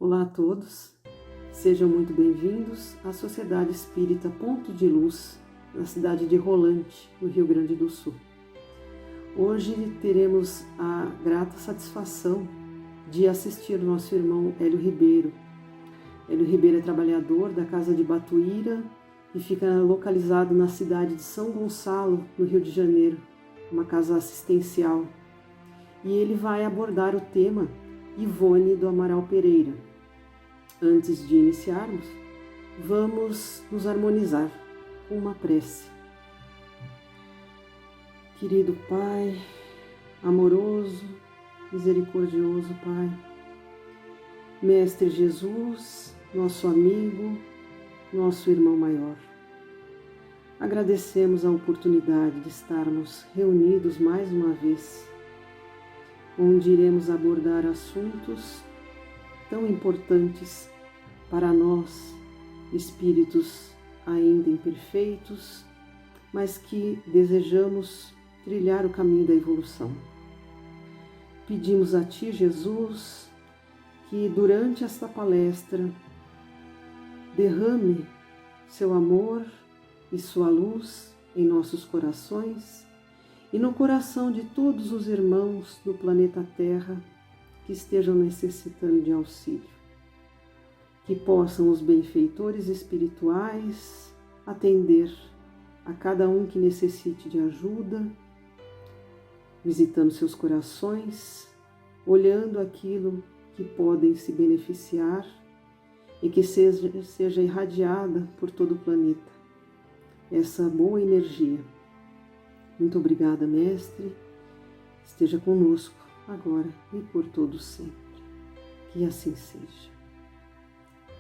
Olá a todos, sejam muito bem-vindos à Sociedade Espírita Ponto de Luz, na cidade de Rolante, no Rio Grande do Sul. Hoje teremos a grata satisfação de assistir o nosso irmão Hélio Ribeiro. Hélio Ribeiro é trabalhador da Casa de Batuíra e fica localizado na cidade de São Gonçalo, no Rio de Janeiro, uma casa assistencial. E ele vai abordar o tema Ivone do Amaral Pereira. Antes de iniciarmos, vamos nos harmonizar com uma prece. Querido Pai, amoroso, misericordioso Pai, Mestre Jesus, nosso amigo, nosso irmão maior, agradecemos a oportunidade de estarmos reunidos mais uma vez, onde iremos abordar assuntos tão importantes para nós, espíritos ainda imperfeitos, mas que desejamos trilhar o caminho da evolução. Pedimos a Ti, Jesus, que durante esta palestra derrame seu amor e sua luz em nossos corações e no coração de todos os irmãos do planeta Terra que estejam necessitando de auxílio. Que possam os benfeitores espirituais atender a cada um que necessite de ajuda, visitando seus corações, olhando aquilo que podem se beneficiar e que seja irradiada por todo o planeta essa boa energia. Muito obrigada, Mestre. Esteja conosco agora e por todo sempre. Que assim seja.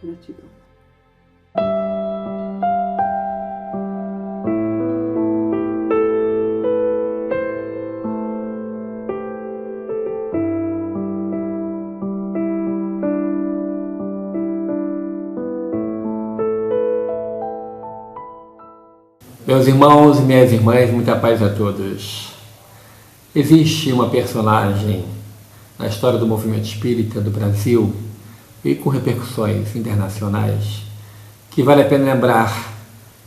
Gratidão. Meus irmãos e minhas irmãs, muita paz a todos. Existe uma personagem na história do movimento espírita do Brasil e com repercussões internacionais que vale a pena lembrar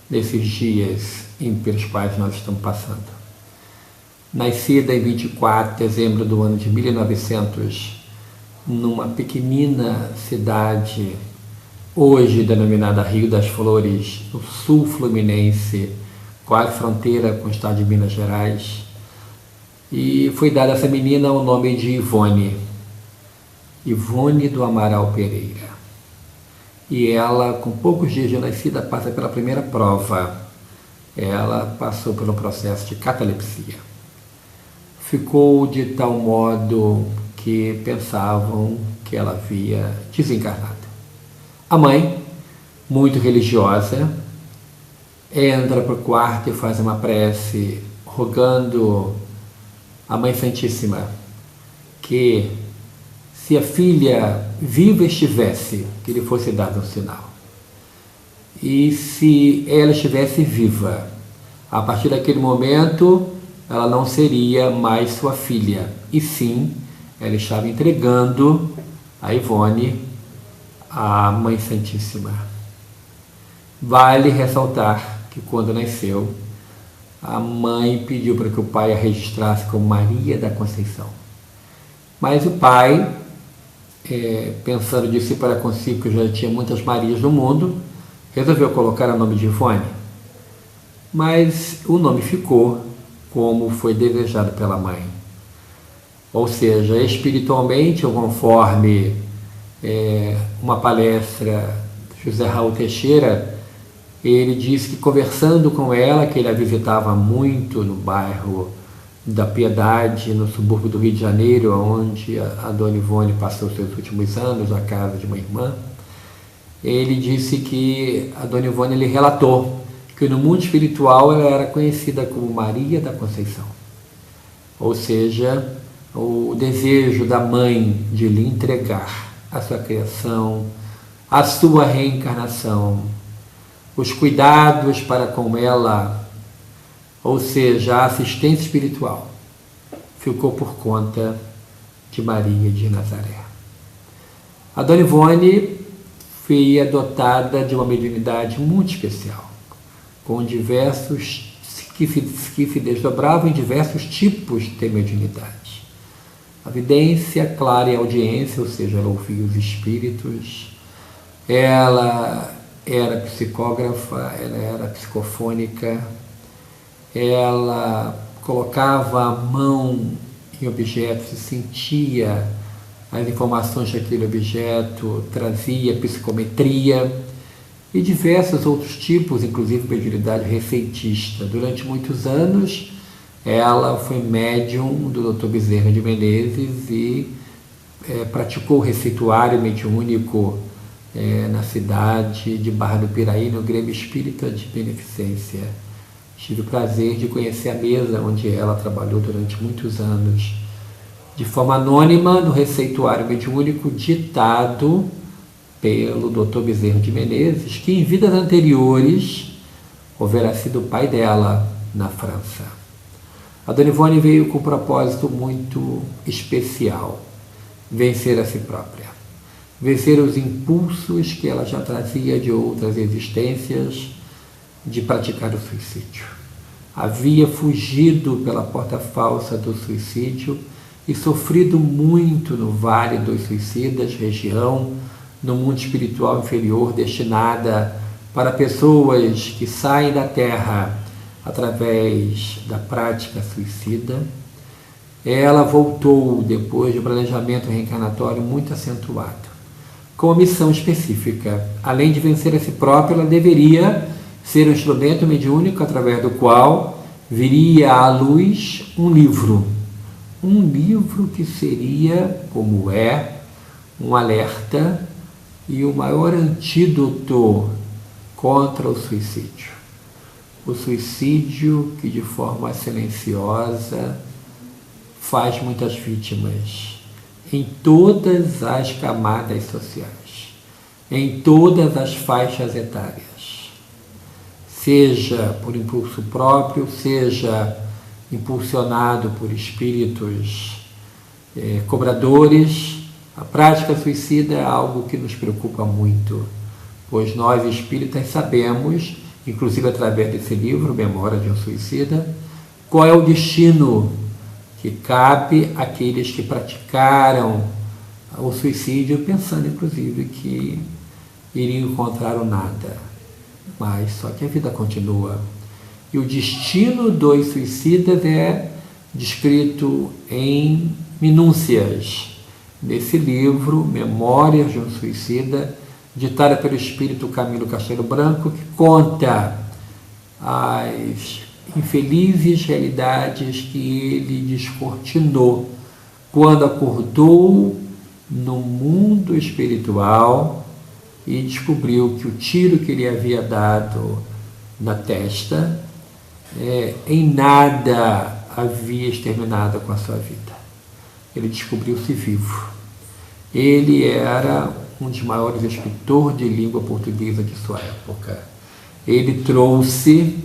nesses dias pelos quais nós estamos passando. Nascida em 24 de dezembro do ano de 1900, numa pequenina cidade, hoje denominada Rio das Flores, no sul fluminense, quase fronteira com o estado de Minas Gerais, e foi dada a essa menina o nome de Ivone do Amaral Pereira. E ela, com poucos dias de nascida, passa pela primeira prova. Ela passou pelo processo de catalepsia. Ficou de tal modo que pensavam que ela havia desencarnado. A mãe, muito religiosa, entra para o quarto e faz uma prece rogando à Mãe Santíssima que, se a filha viva estivesse, que lhe fosse dado um sinal. E se ela estivesse viva, a partir daquele momento, ela não seria mais sua filha, e sim, ela estava entregando a Ivone à Mãe Santíssima. Vale ressaltar que quando nasceu, a mãe pediu para que o pai a registrasse como Maria da Conceição. Mas o pai, pensando de si para consigo, que já tinha muitas Marias no mundo, resolveu colocar o nome de Ivone. Mas o nome ficou como foi desejado pela mãe. Ou seja, espiritualmente, conforme uma palestra de José Raul Teixeira, ele disse que conversando com ela, que ele a visitava muito no bairro da Piedade, no subúrbio do Rio de Janeiro, onde a dona Ivone passou seus últimos anos, na casa de uma irmã, ele disse que a dona Ivone lhe relatou que no mundo espiritual ela era conhecida como Maria da Conceição. Ou seja, o desejo da mãe de lhe entregar a sua criação, a sua reencarnação, os cuidados para com ela, ou seja, a assistência espiritual, ficou por conta de Maria de Nazaré. A Dona Ivone foi dotada de uma mediunidade muito especial, com diversos que se desdobravam em diversos tipos de mediunidade. A vidência, clara e audiência, ou seja, ela ouvia os espíritos, ela era psicógrafa, ela era psicofônica, ela colocava a mão em objetos e sentia as informações daquele objeto, trazia psicometria e diversos outros tipos, inclusive mediunidade receitista. Durante muitos anos, ela foi médium do Dr. Bezerra de Menezes e praticou o receituário mediúnico na cidade de Barra do Piraí, no Grêmio Espírita de Beneficência. Tive o prazer de conhecer a mesa onde ela trabalhou durante muitos anos, de forma anônima, no receituário mediúnico ditado pelo Dr. Bezerra de Menezes, que em vidas anteriores houvera sido o pai dela na França. A Dona Ivone veio com um propósito muito especial: vencer a si própria, vencer os impulsos que ela já trazia de outras existências de praticar o suicídio. Havia fugido pela porta falsa do suicídio e sofrido muito no Vale dos Suicidas, região no mundo espiritual inferior destinada para pessoas que saem da Terra através da prática suicida. Ela voltou depois de um planejamento reencarnatório muito acentuado, com uma missão específica. Além de vencer a si própria, ela deveria ser um instrumento mediúnico através do qual viria à luz um livro que seria, como é, um alerta e o maior antídoto contra o suicídio. O suicídio que de forma silenciosa faz muitas vítimas em todas as camadas sociais, em todas as faixas etárias, seja por impulso próprio, seja impulsionado por espíritos cobradores. A prática suicida é algo que nos preocupa muito, pois nós espíritas sabemos, inclusive através desse livro, Memória de um Suicida, qual é o destino que cabe àqueles que praticaram o suicídio, pensando inclusive que iriam encontrar o nada. Mas só que a vida continua. E o destino dos suicidas é descrito em minúcias nesse livro, Memórias de um Suicida, ditada pelo espírito Camilo Castelo Branco, que conta as infelizes realidades que ele descortinou quando acordou no mundo espiritual e descobriu que o tiro que ele havia dado na testa em nada havia exterminado com a sua vida. Ele descobriu-se vivo. Ele era um dos maiores escritores de língua portuguesa de sua época. Ele trouxe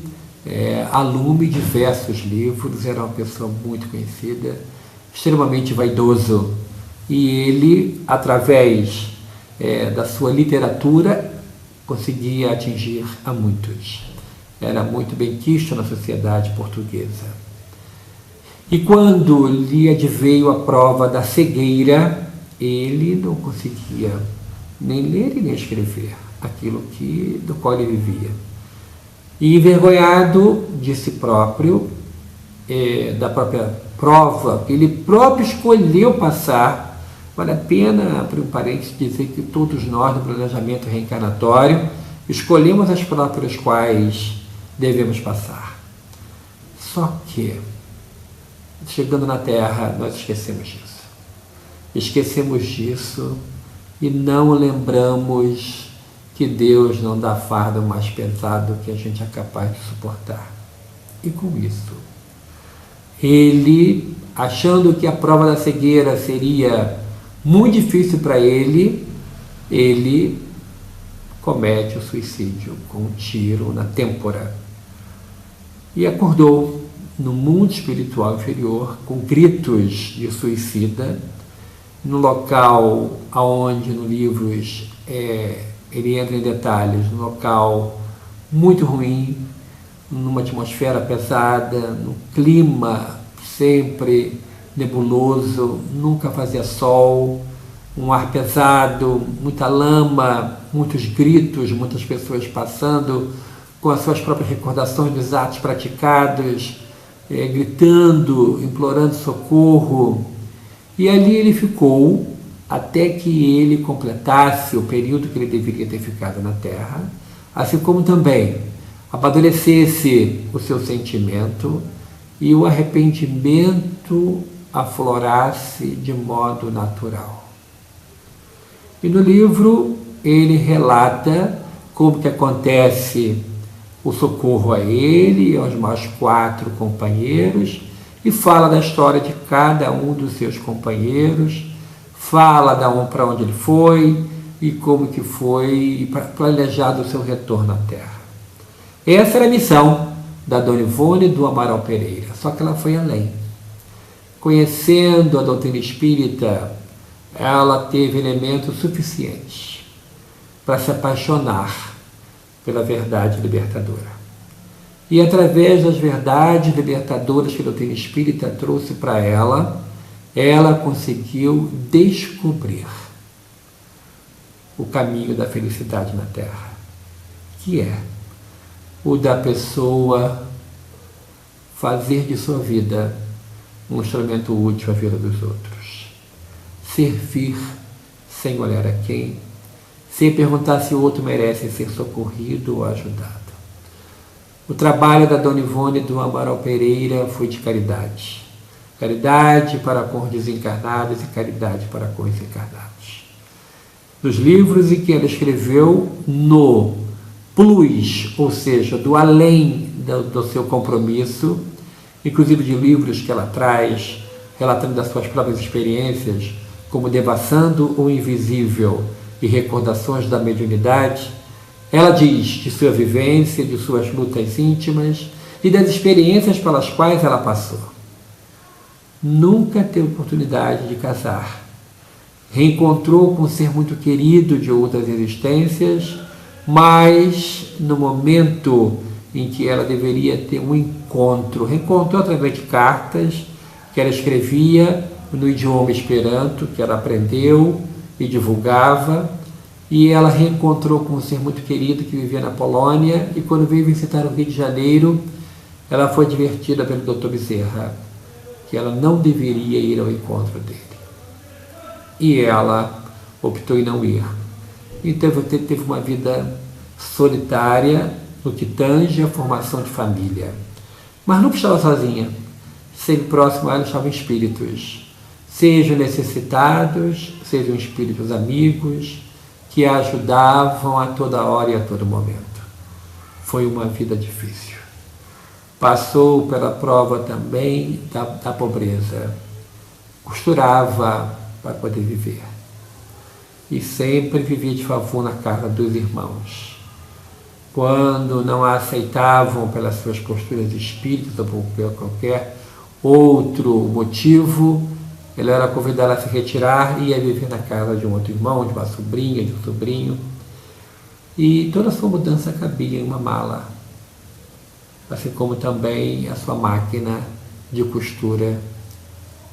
a lume diversos livros, era uma pessoa muito conhecida, extremamente vaidoso. E ele, através da sua literatura, conseguia atingir a muitos. Era muito bem quisto na sociedade portuguesa. E quando lhe adveio a prova da cegueira, ele não conseguia nem ler e nem escrever aquilo do qual ele vivia. E envergonhado de si próprio, da própria prova que ele próprio escolheu passar, vale a pena, por um parênteses, dizer que todos nós, no planejamento reencarnatório, escolhemos as provas pelas quais devemos passar. Só que, chegando na Terra, nós esquecemos disso. Esquecemos disso e não lembramos que Deus não dá fardo mais pesado que a gente é capaz de suportar. E com isso, ele, achando que a prova da cegueira seria muito difícil para ele, ele comete o suicídio com um tiro na têmpora. E acordou no mundo espiritual inferior com gritos de suicida no local aonde no livro ele entra em detalhes, num local muito ruim, numa atmosfera pesada, num clima sempre nebuloso, nunca fazia sol, um ar pesado, muita lama, muitos gritos, muitas pessoas passando com as suas próprias recordações dos atos praticados, gritando, implorando socorro. E ali ele ficou até que ele completasse o período que ele deveria ter ficado na Terra, assim como também amadurecesse o seu sentimento e o arrependimento aflorasse de modo natural. E no livro ele relata como que acontece o socorro a ele e aos mais 4 companheiros, e fala da história de cada um dos seus companheiros, fala para onde ele foi e como que foi planejado o seu retorno à Terra. Essa era a missão da Dona Ivone do Amaral Pereira, só que ela foi além. Conhecendo a doutrina espírita, ela teve elementos suficientes para se apaixonar pela verdade libertadora. E através das verdades libertadoras que a doutrina espírita trouxe para ela, ela conseguiu descobrir o caminho da felicidade na Terra, que é o da pessoa fazer de sua vida um instrumento útil à vida dos outros. Servir sem olhar a quem, sem perguntar se o outro merece ser socorrido ou ajudado. O trabalho da Dona Ivone do Amaral Pereira foi de caridade. Caridade para com os desencarnados e caridade para com os encarnados. Nos livros em que ela escreveu no plus, ou seja, do além do seu compromisso, inclusive de livros que ela traz, relatando das suas próprias experiências, como Devassando o Invisível e Recordações da Mediunidade, ela diz de sua vivência, de suas lutas íntimas e das experiências pelas quais ela passou. Nunca teve oportunidade de casar. Reencontrou com um ser muito querido de outras existências, mas no momento em que ela deveria ter um encontro, reencontrou através de cartas que ela escrevia no idioma Esperanto, que ela aprendeu e divulgava, e ela reencontrou com um ser muito querido que vivia na Polônia, e quando veio visitar o Rio de Janeiro, ela foi advertida pelo Dr. Bezerra que ela não deveria ir ao encontro dele. E ela optou em não ir. E teve uma vida solitária no que tange a formação de família. Mas nunca estava sozinha. Sempre próximo a ela estavam espíritos, sejam necessitados, sejam espíritos amigos, que a ajudavam a toda hora e a todo momento. Foi uma vida difícil. Passou pela prova também da pobreza. Costurava para poder viver. E sempre vivia de favor na casa dos irmãos. Quando não a aceitavam pelas suas posturas espíritas ou por qualquer outro motivo, ela era convidada a se retirar e ia viver na casa de um outro irmão, de uma sobrinha, de um sobrinho. E toda a sua mudança cabia em uma mala, assim como também a sua máquina de costura.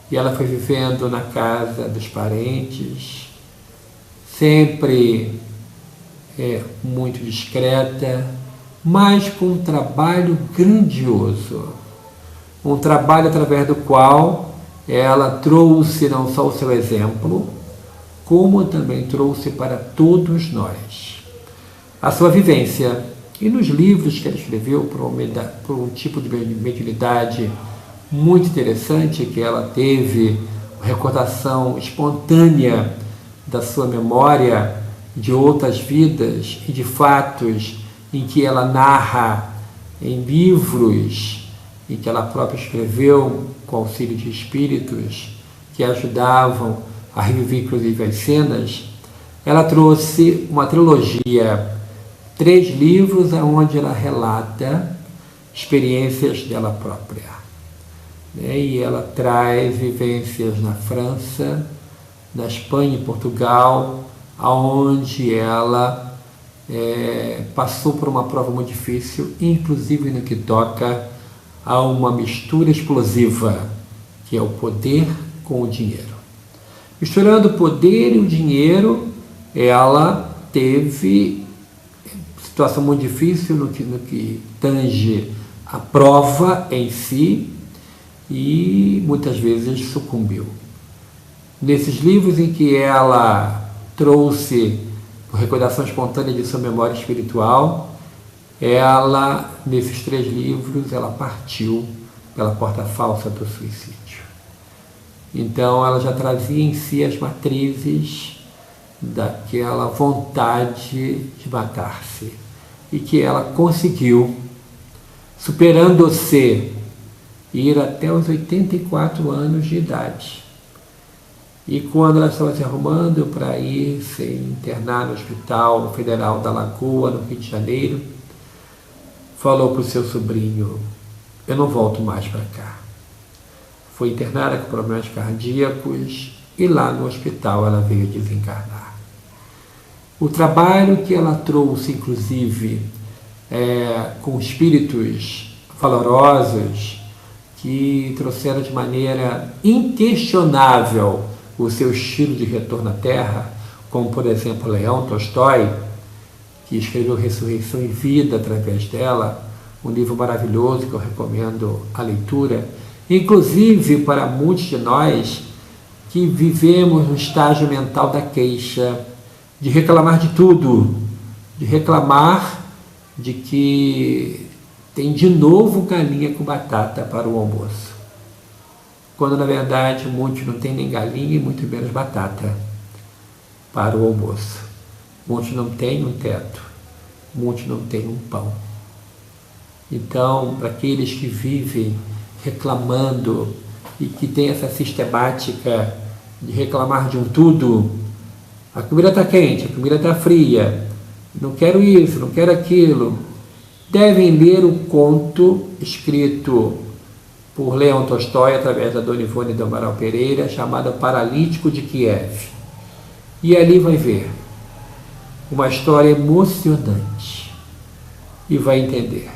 E ela foi vivendo na casa dos parentes, sempre muito discreta, mas com um trabalho grandioso. Um trabalho através do qual ela trouxe não só o seu exemplo, como também trouxe para todos nós a sua vivência. E nos livros que ela escreveu por um tipo de mediunidade muito interessante, que ela teve recordação espontânea da sua memória de outras vidas e de fatos em que ela narra em livros em que ela própria escreveu com auxílio de espíritos que ajudavam a reviver inclusive as cenas. Ela trouxe uma trilogia, 3 livros onde ela relata experiências dela própria. E ela traz vivências na França, na Espanha e Portugal, onde ela passou por uma prova muito difícil, inclusive no que toca a uma mistura explosiva, que é o poder com o dinheiro. Misturando o poder e o dinheiro, ela teve situação muito difícil no que tange a prova em si e muitas vezes sucumbiu. Nesses livros em que ela trouxe, por recordação espontânea de sua memória espiritual, nesses 3 livros, ela partiu pela porta falsa do suicídio. Então, ela já trazia em si as matrizes daquela vontade de matar-se e que ela conseguiu, superando-se, ir até os 84 anos de idade. E quando ela estava se arrumando para ir se internar no Hospital Federal da Lagoa, no Rio de Janeiro, falou para o seu sobrinho: eu não volto mais para cá. Foi internada com problemas cardíacos e lá no hospital ela veio desencarnar. O trabalho que ela trouxe, inclusive, com espíritos valorosos, que trouxeram de maneira inquestionável o seu estilo de retorno à Terra, como, por exemplo, Leão Tolstói, que escreveu Ressurreição e Vida através dela, um livro maravilhoso que eu recomendo a leitura, inclusive para muitos de nós que vivemos no estágio mental da queixa, de reclamar de tudo, de reclamar de que tem de novo galinha com batata para o almoço, quando na verdade muitos não tem nem galinha e muito menos batata para o almoço. Muitos não têm um teto, muitos não têm um pão. Então, para aqueles que vivem reclamando e que têm essa sistemática de reclamar de um tudo, a comida está quente, a comida está fria, não quero isso, não quero aquilo, devem ler o conto escrito por Leão Tolstói através da Dona Ivone do Amaral Pereira, chamado Paralítico de Kiev. E ali vai ver uma história emocionante e vai entender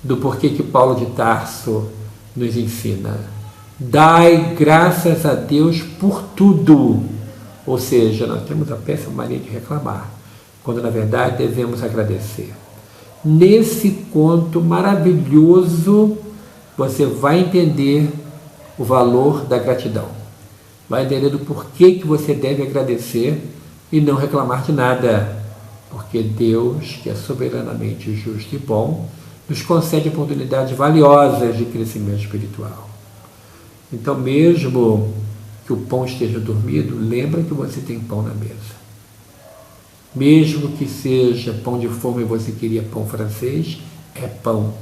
do porquê que Paulo de Tarso nos ensina: dai graças a Deus por tudo. Ou seja, nós temos a péssima mania de reclamar, quando na verdade devemos agradecer. Nesse conto maravilhoso, você vai entender o valor da gratidão. Vai entender do porquê que você deve agradecer e não reclamar de nada. Porque Deus, que é soberanamente justo e bom, nos concede oportunidades valiosas de crescimento espiritual. Então, mesmo que o pão esteja dormido, lembra que você tem pão na mesa. Mesmo que seja pão de forma e você queria pão francês, é pão.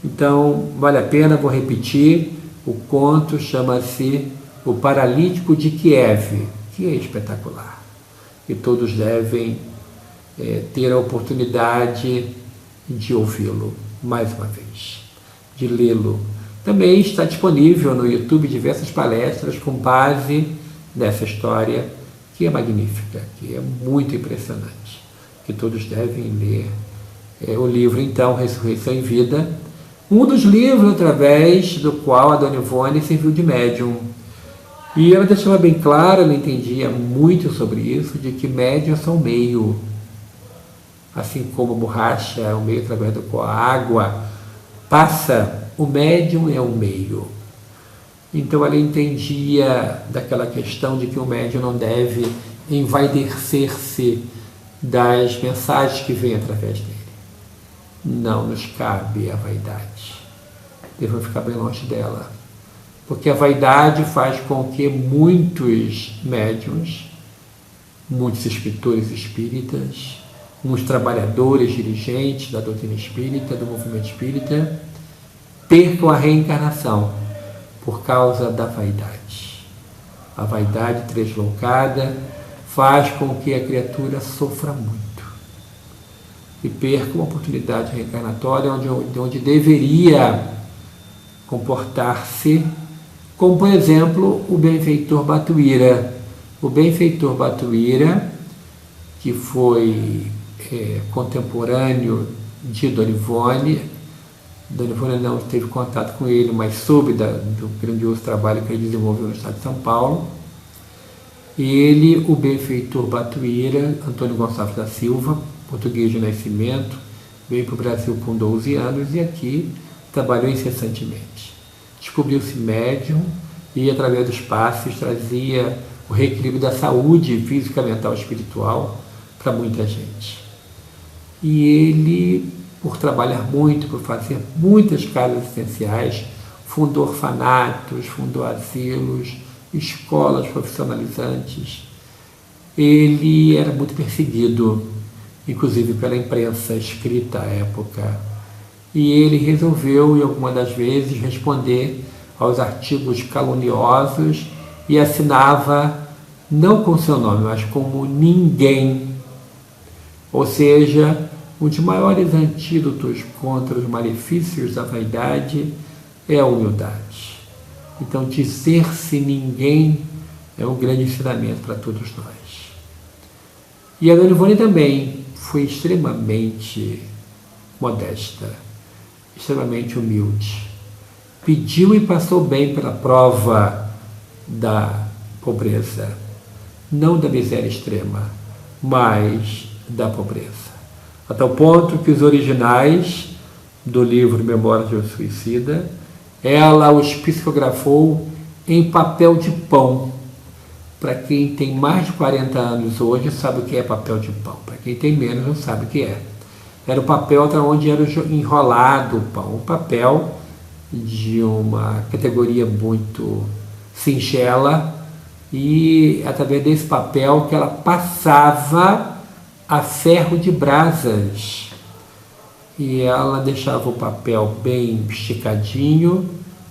Então, vale a pena, vou repetir, o conto chama-se O Paralítico de Kiev, que é espetacular. E todos devem ter a oportunidade de ouvi-lo mais uma vez, de lê-lo. Também está disponível no YouTube diversas palestras com base nessa história, que é magnífica, que é muito impressionante, que todos devem ler o livro, então, Ressurreição e Vida, um dos livros através do qual a Dona Ivone serviu de médium. E ela deixava bem claro, ela entendia muito sobre isso, de que médium são meio, assim como a borracha é o meio através do qual a água passa, o médium é o meio. Então ela entendia daquela questão de que o médium não deve envaidecer-se das mensagens que vêm através dele. Não nos cabe a vaidade. Devemos ficar bem longe dela. Porque a vaidade faz com que muitos médiuns, muitos escritores espíritas, muitos trabalhadores, dirigentes da doutrina espírita, do movimento espírita, percam a reencarnação por causa da vaidade. A vaidade deslocada faz com que a criatura sofra muito e perca uma oportunidade reencarnatória onde deveria comportar-se como, por exemplo, o benfeitor Batuíra. O benfeitor Batuíra, que foi contemporâneo de Dona Ivone. Dona Ivone não teve contato com ele, mas soube do grandioso trabalho que ele desenvolveu no estado de São Paulo. Ele, o benfeitor Batuíra, Antônio Gonçalves da Silva, português de nascimento, veio para o Brasil com 12 anos e aqui trabalhou incessantemente. Descobriu-se médium e, através dos passes, trazia o reequilíbrio da saúde física, mental e espiritual para muita gente. E ele, por trabalhar muito, por fazer muitas casas essenciais, fundou orfanatos, fundou asilos, escolas profissionalizantes. Ele era muito perseguido, inclusive pela imprensa escrita à época. E ele resolveu, em alguma das vezes, responder aos artigos caluniosos e assinava, não com seu nome, mas como ninguém. Ou seja, um dos maiores antídotos contra os malefícios da vaidade é a humildade. Então, dizer-se ninguém é um grande ensinamento para todos nós. E a Dona Ivone também foi extremamente modesta, extremamente humilde. Pediu e passou bem pela prova da pobreza, não da miséria extrema, mas da pobreza. A tal ponto que os originais do livro Memórias de um Suicida, ela os psicografou em papel de pão. Para quem tem mais de 40 anos hoje sabe o que é papel de pão. Para quem tem menos não sabe o que é. Era o papel onde era enrolado o pão. Um papel de uma categoria muito singela e através desse papel que ela passava a ferro de brasas. E ela deixava o papel bem esticadinho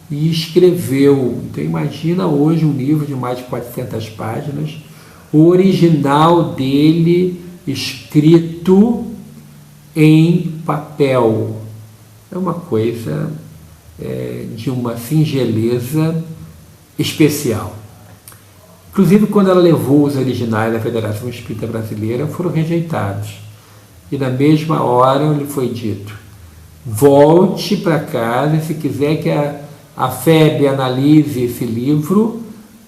e escreveu. Então imagina hoje um livro de mais de 400 páginas, o original dele escrito em papel. É uma coisa de uma singeleza especial. Inclusive, quando ela levou os originais da Federação Espírita Brasileira, foram rejeitados. E na mesma hora lhe foi dito: volte para casa, e se quiser que a FEB analise esse livro,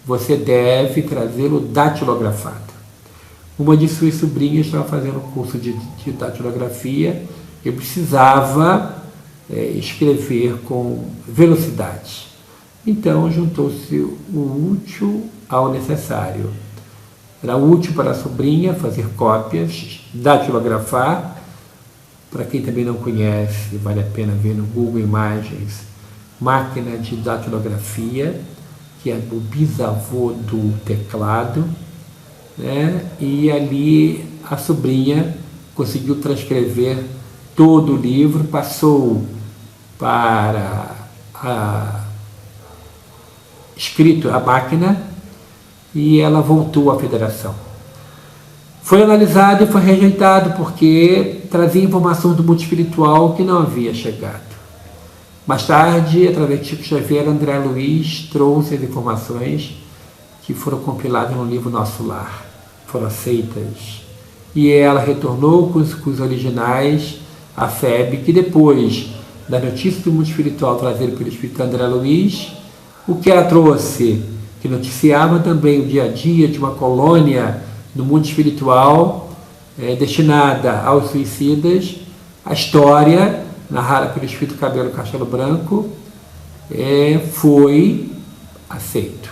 você deve trazê-lo datilografado. Uma de suas sobrinhas estava fazendo um curso de datilografia e precisava escrever com velocidade. Então juntou-se o útil ao necessário. Era útil para a sobrinha fazer cópias, datilografar. Para quem também não conhece, vale a pena ver no Google Imagens, máquina de datilografia, que é o bisavô do teclado, né? E ali a sobrinha conseguiu transcrever todo o livro, passou para escrito a máquina e ela voltou à federação. Foi analisado e foi rejeitado porque trazia informações do mundo espiritual que não havia chegado. Mais tarde, através de Chico Xavier, André Luiz trouxe as informações que foram compiladas no livro Nosso Lar, foram aceitas. E ela retornou com os originais à FEB, que depois da notícia do mundo espiritual trazida pelo Espírito André Luiz, o que ela trouxe, que noticiava também o dia a dia de uma colônia no mundo espiritual destinada aos suicidas, a história narrada pelo Espírito Cabelo Castelo Branco, foi aceito.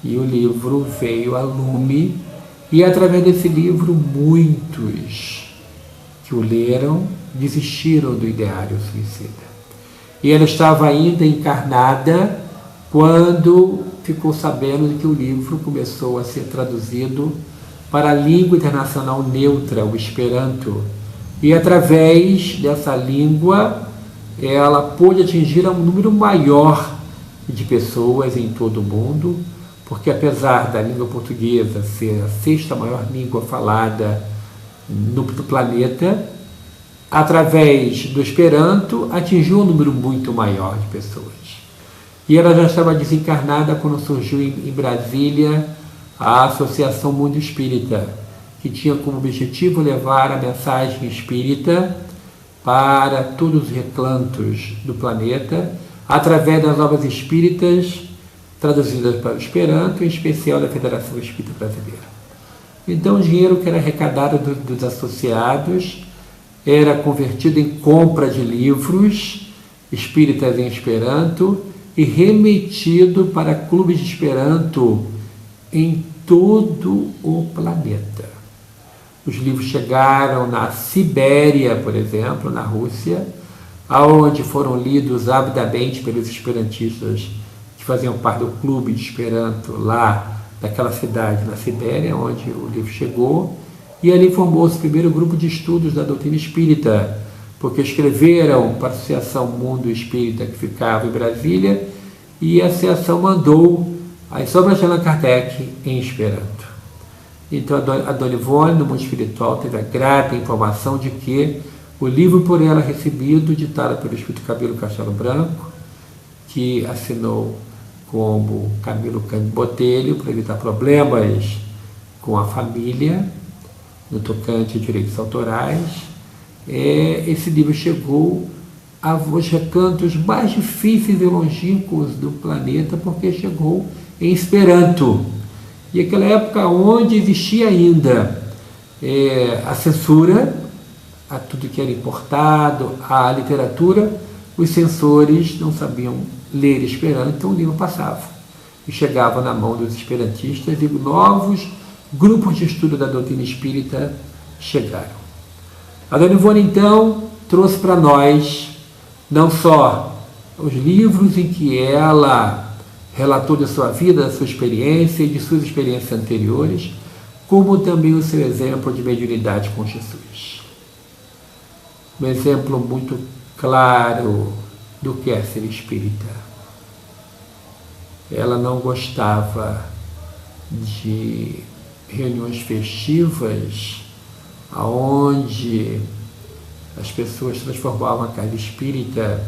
E o livro veio a lume, e através desse livro muitos que o leram desistiram do ideário suicida. E ela estava ainda encarnada quando ficou sabendo de que o livro começou a ser traduzido para a língua internacional neutra, o Esperanto. E através dessa língua, ela pôde atingir um número maior de pessoas em todo o mundo, porque apesar da língua portuguesa ser a sexta maior língua falada no planeta, através do Esperanto atingiu um número muito maior de pessoas. E ela já estava desencarnada quando surgiu em Brasília a Associação Mundo Espírita, que tinha como objetivo levar a mensagem espírita para todos os recantos do planeta, através das obras espíritas traduzidas para o Esperanto, em especial da Federação Espírita Brasileira. Então, o dinheiro que era arrecadado dos associados era convertido em compra de livros espíritas em Esperanto e remetido para clubes de Esperanto em todo o planeta. Os livros chegaram na Sibéria, por exemplo, na Rússia, onde foram lidos avidamente pelos esperantistas que faziam parte do clube de Esperanto lá daquela cidade na Sibéria, onde o livro chegou, e ali formou-se o primeiro grupo de estudos da doutrina espírita, porque escreveram para a Associação Mundo Espírita, que ficava em Brasília, e a associação mandou as obras de Allan Kardec em Esperanto. Então a Dona Ivone, no mundo espiritual, teve a grata informação de que o livro por ela recebido, ditado pelo Espírito Camilo Castelo Branco, que assinou como Camilo Cândido Botelho, para evitar problemas com a família, no tocante a direitos autorais, esse livro chegou aos recantos mais difíceis e longínquos do planeta, porque chegou em Esperanto. E aquela época onde existia ainda a censura a tudo que era importado, a literatura, os censores não sabiam ler Esperanto, então o livro passava e chegava na mão dos esperantistas, e novos grupos de estudo da doutrina espírita chegaram. A Dona Ivone, então, trouxe para nós não só os livros em que ela relatou da sua vida, da sua experiência e de suas experiências anteriores, como também o seu exemplo de mediunidade com Jesus. Um exemplo muito claro do que é ser espírita. Ela não gostava de reuniões festivas onde as pessoas transformavam a casa espírita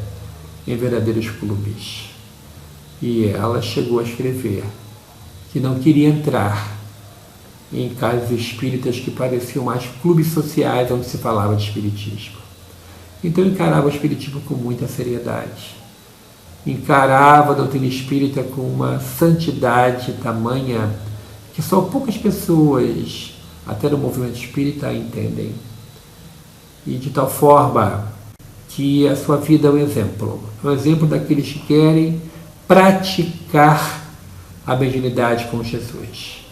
em verdadeiros clubes. E ela chegou a escrever que não queria entrar em casas espíritas que pareciam mais clubes sociais onde se falava de espiritismo. Então encarava o espiritismo com muita seriedade. Encarava a doutrina espírita com uma santidade tamanha que só poucas pessoas, até no movimento espírita, entendem. E de tal forma que a sua vida é um exemplo daqueles que querem praticar a mediunidade com Jesus,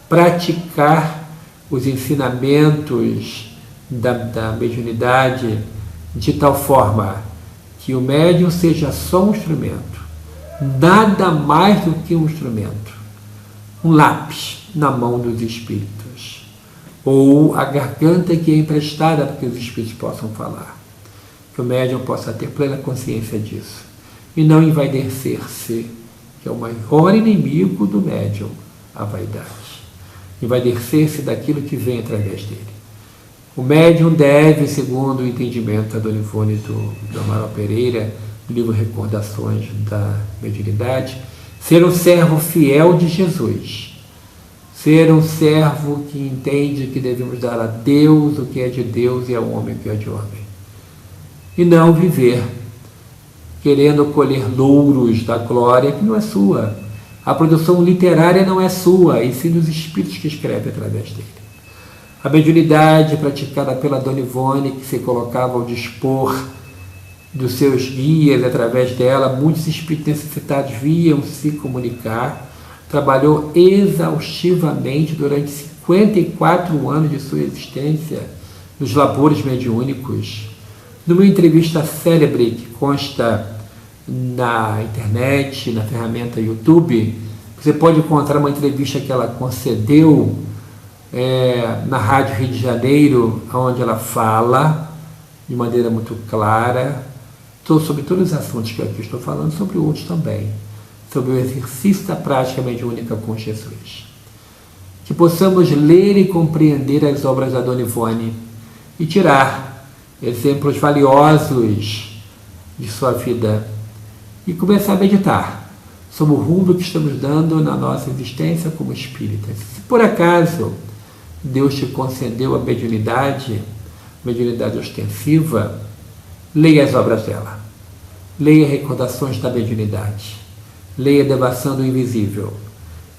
praticar os ensinamentos da mediunidade de tal forma que o médium seja só um instrumento, nada mais do que um instrumento, um lápis na mão dos espíritos, ou a garganta que é emprestada para que os espíritos possam falar, que o médium possa ter plena consciência disso, e não envaidecer-se, que é o maior inimigo do médium, a vaidade, envaidecer-se daquilo que vem através dele. O médium deve, segundo o entendimento da Dona Ivone do Amaral Pereira, do livro Recordações da Mediunidade, ser um servo fiel de Jesus, ser um servo que entende que devemos dar a Deus o que é de Deus e ao homem o que é de homem, e não viver querendo colher louros da glória que não é sua. A produção literária não é sua, e sim dos espíritos que escrevem através dele. A mediunidade praticada pela Dona Ivone, que se colocava ao dispor dos seus guias, através dela, muitos espíritos necessitados viam se comunicar, trabalhou exaustivamente durante 54 anos de sua existência nos labores mediúnicos. Numa entrevista célebre que consta na internet, na ferramenta YouTube, você pode encontrar uma entrevista que ela concedeu na Rádio Rio de Janeiro, onde ela fala de maneira muito clara sobre todos os assuntos que eu aqui estou falando, sobre outros também, sobre o exercício da prática mediúnica com Jesus. Que possamos ler e compreender as obras da Dona Ivone e tirar exemplos valiosos de sua vida e começar a meditar sobre o rumo que estamos dando na nossa existência como espíritas. Se por acaso Deus te concedeu a mediunidade ostensiva, leia as obras dela. Leia Recordações da Mediunidade. Leia Devassando o Invisível.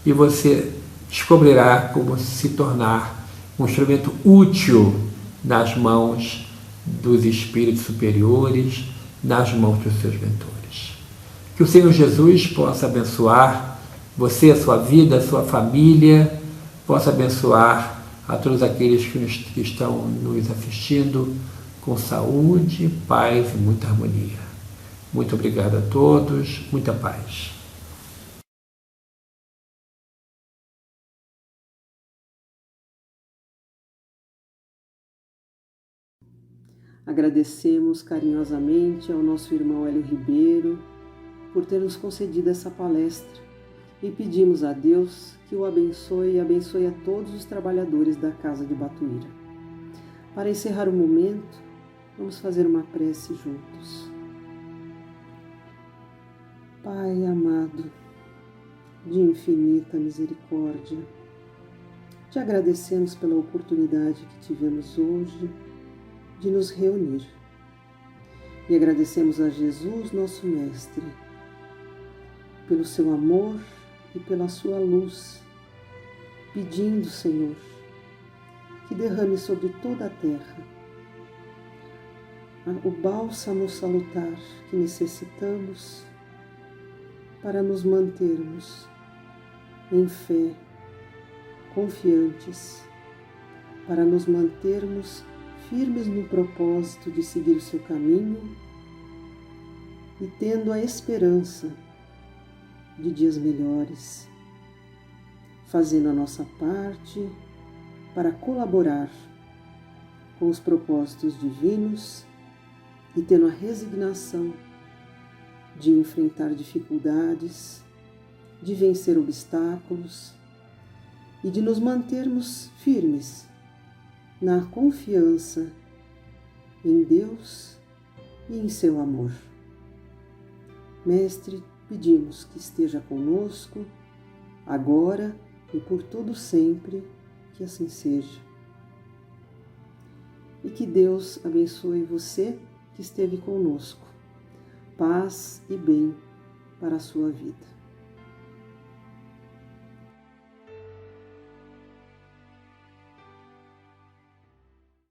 E você descobrirá como se tornar um instrumento útil nas mãos dos espíritos superiores, nas mãos dos seus mentores. Que o Senhor Jesus possa abençoar você, a sua vida, a sua família, possa abençoar a todos aqueles que estão nos assistindo com saúde, paz e muita harmonia. Muito obrigado a todos, muita paz. Agradecemos carinhosamente ao nosso irmão Hélio Ribeiro por ter nos concedido essa palestra e pedimos a Deus que o abençoe e abençoe a todos os trabalhadores da Casa de Batuíra. Para encerrar o momento, vamos fazer uma prece juntos. Pai amado, de infinita misericórdia, te agradecemos pela oportunidade que tivemos hoje de nos reunir. E agradecemos a Jesus, nosso Mestre, pelo seu amor e pela sua luz, pedindo, Senhor, que derrame sobre toda a terra o bálsamo salutar que necessitamos para nos mantermos em fé, confiantes, para nos mantermos firmes no propósito de seguir o seu caminho e tendo a esperança de dias melhores, fazendo a nossa parte para colaborar com os propósitos divinos e tendo a resignação de enfrentar dificuldades, de vencer obstáculos e de nos mantermos firmes na confiança em Deus e em seu amor. Mestre, pedimos que esteja conosco, agora e por todo sempre, que assim seja. E que Deus abençoe você que esteve conosco. Paz e bem para a sua vida.